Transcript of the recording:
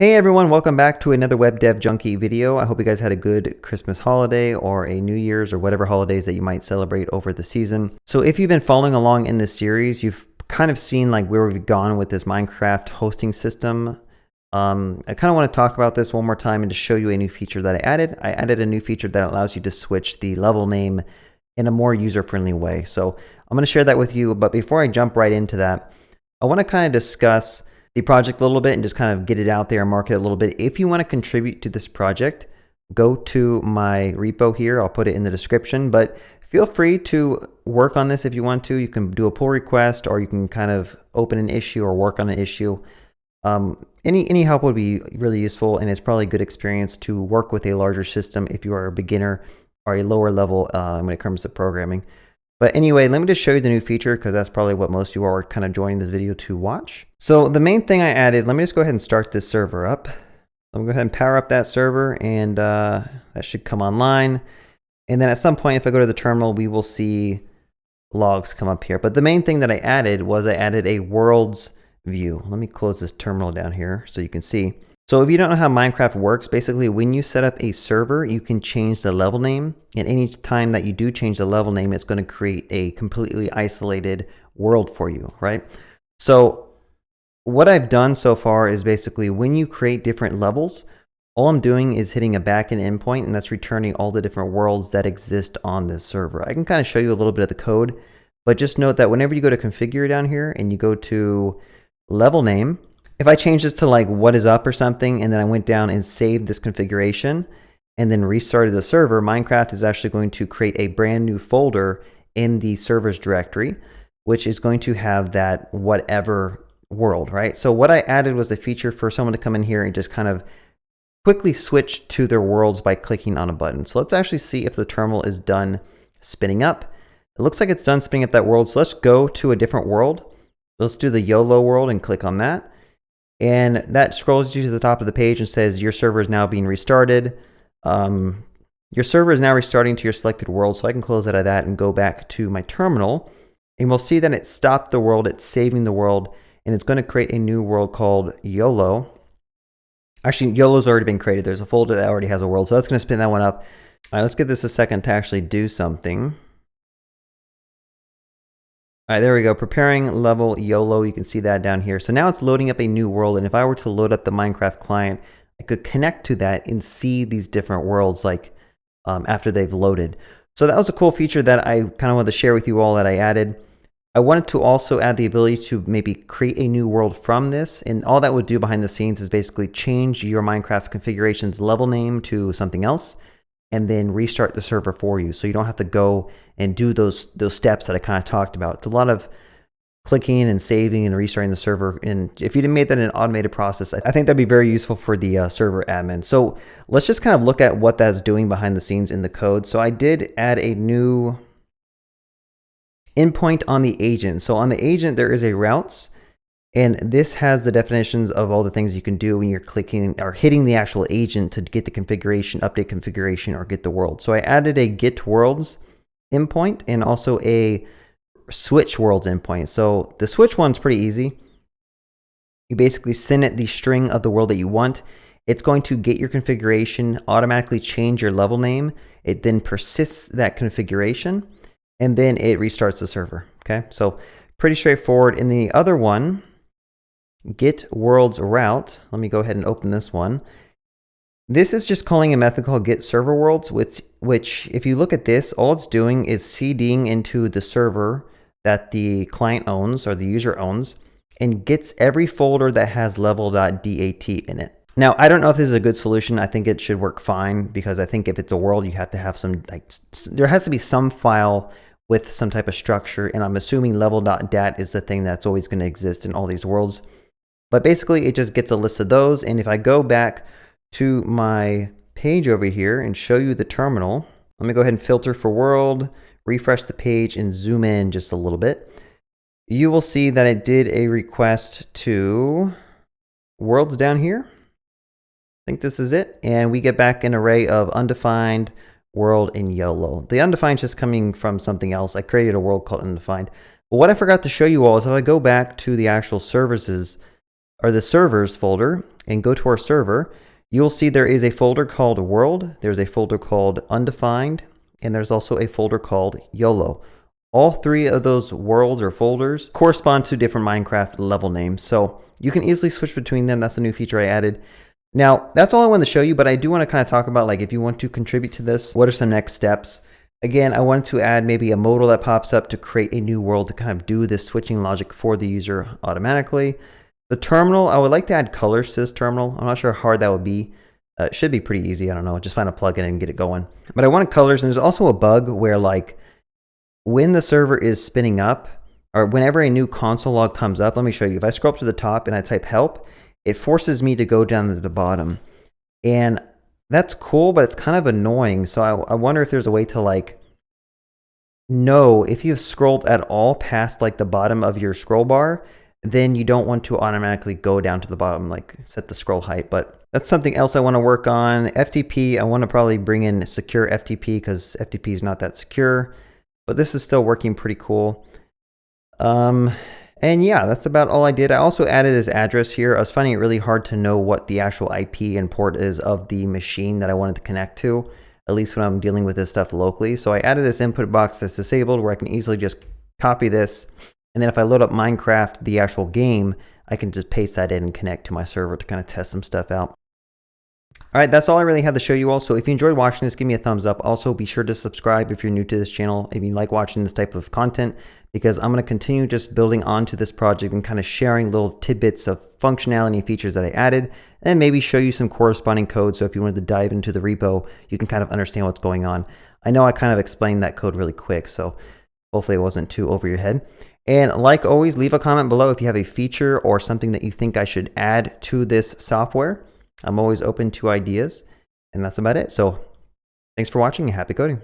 Hey everyone, welcome back to another Web Dev Junkie video. I hope you guys had a good Christmas holiday or a New Year's or whatever holidays that you might celebrate over the season. So if you've been following along in this series, you've kind of seen like where we've gone with this Minecraft hosting system. I kind of want to talk about this one more time and to show you a new feature that I added. I added a new feature that allows you to switch the level name in a more user-friendly way. So I'm going to share that with you, but before I jump right into that, I want to kind of discuss the project a little bit and just kind of get it out there and market it a little bit. If you want to contribute to this project, go to my repo here. I'll put it in the description, but feel free to work on this if you want to. You can do a pull request or you can kind of open an issue or work on an issue. Any help would be really useful, and it's probably a good experience to work with a larger system if you are a beginner or a lower level when it comes to programming. But anyway, let me just show you the new feature because that's probably what most of you are kind of joining this video to watch. So the main thing I added, let me just go ahead and start this server up. I'm going to go ahead and power up that server, and that should come online. And then at some point, if I go to the terminal, we will see logs come up here. But the main thing that I added was I added a worlds view. Let me close this terminal down here so you can see. So if you don't know how Minecraft works, basically when you set up a server, you can change the level name. And any time that you do change the level name, it's going to create a completely isolated world for you, right? So what I've done so far is basically when you create different levels, all I'm doing is hitting a backend endpoint, and that's returning all the different worlds that exist on this server. I can kind of show you a little bit of the code, but just note that whenever you go to configure down here and you go to level name, if I change this to like what is up or something, and then I went down and saved this configuration and then restarted the server, Minecraft is actually going to create a brand new folder in the servers directory, which is going to have that whatever world, right? So what I added was a feature for someone to come in here and just kind of quickly switch to their worlds by clicking on a button. So let's actually see if the terminal is done spinning up. It looks like it's done spinning up that world. So let's go to a different world. Let's do the YOLO world and click on that. And that scrolls you to the top of the page and says your server is now being restarted. Your server is now restarting to your selected world. So I can close out of that and go back to my terminal. And we'll see that it stopped the world. It's saving the world. And it's going to create a new world called YOLO. Actually, YOLO's already been created. There's a folder that already has a world. So that's going to spin that one up. All right, let's give this a second to actually do something. All right, there we go. Preparing level YOLO. You can see that down here. So now it's loading up a new world. And if I were to load up the Minecraft client, I could connect to that and see these different worlds like after they've loaded. So that was a cool feature that I kind of wanted to share with you all that I added. I wanted to also add the ability to maybe create a new world from this. And all that would do behind the scenes is basically change your Minecraft configuration's level name to something else, and then restart the server for you. So you don't have to go and do those steps that I kind of talked about. It's a lot of clicking and saving and restarting the server. And if you made that an automated process, I think that'd be very useful for the server admin. So let's just kind of look at what that's doing behind the scenes in the code. So I did add a new endpoint on the agent. So on the agent, there is a routes. And this has the definitions of all the things you can do when you're clicking or hitting the actual agent to get the configuration, update configuration, or get the world. So I added a get worlds endpoint and also a switch worlds endpoint. So the switch one's pretty easy. You basically send it the string of the world that you want. It's going to get your configuration, automatically change your level name. It then persists that configuration, and then it restarts the server. Okay, so pretty straightforward. In the other one, get worlds route. Let me go ahead and open this one. This is just calling a method called get server worlds, which if you look at this, all it's doing is CDing into the server that the client owns or the user owns and gets every folder that has level.dat in it. Now, I don't know if this is a good solution. I think it should work fine because I think if it's a world, you have to have some, like, there has to be some file with some type of structure. And I'm assuming level.dat is the thing that's always going to exist in all these worlds. But basically, it just gets a list of those. And if I go back to my page over here and show you the terminal, let me go ahead and filter for world, refresh the page, and zoom in just a little bit. You will see that it did a request to worlds down here. I think this is it. And we get back an array of undefined, world, and YOLO. The undefined is just coming from something else. I created a world called undefined. But what I forgot to show you all is if I go back to the actual services or the servers folder and go to our server, you'll see there is a folder called world, there's a folder called undefined, and there's also a folder called YOLO. All three of those worlds or folders correspond to different Minecraft level names, so you can easily switch between them. That's a new feature I added. Now, that's all I wanted to show you, but I do want to kind of talk about, like, if you want to contribute to this, what are some next steps? Again, I wanted to add maybe a modal that pops up to create a new world to kind of do this switching logic for the user automatically. The terminal, I would like to add colors to this terminal. I'm not sure how hard that would be. It should be pretty easy. I don't know. Just find a plugin and get it going. But I wanted colors, and there's also a bug where, like, when the server is spinning up, or whenever a new console log comes up, let me show you. If I scroll up to the top and I type help, it forces me to go down to the bottom. And that's cool, but it's kind of annoying. So I wonder if there's a way to, like, know if you've scrolled at all past, like, the bottom of your scroll bar, then you don't want to automatically go down to the bottom, like set the scroll height. But that's something else I want to work on. FTP, I want to probably bring in secure FTP because FTP is not that secure, but this is still working pretty cool. And yeah, that's about all I did. I also added this address here. I was finding it really hard to know what the actual IP and port is of the machine that I wanted to connect to, at least when I'm dealing with this stuff locally. So I added this input box that's disabled where I can easily just copy this. And then if I load up Minecraft, the actual game, I can just paste that in and connect to my server to kind of test some stuff out. All right, that's all I really had to show you all. So if you enjoyed watching this, give me a thumbs up. Also, be sure to subscribe if you're new to this channel, if you like watching this type of content, because I'm going to continue just building onto this project and kind of sharing little tidbits of functionality and features that I added, and maybe show you some corresponding code. So if you wanted to dive into the repo, you can kind of understand what's going on. I know I kind of explained that code really quick, so hopefully it wasn't too over your head. And like always, leave a comment below if you have a feature or something that you think I should add to this software. I'm always open to ideas, and that's about it. So thanks for watching and happy coding.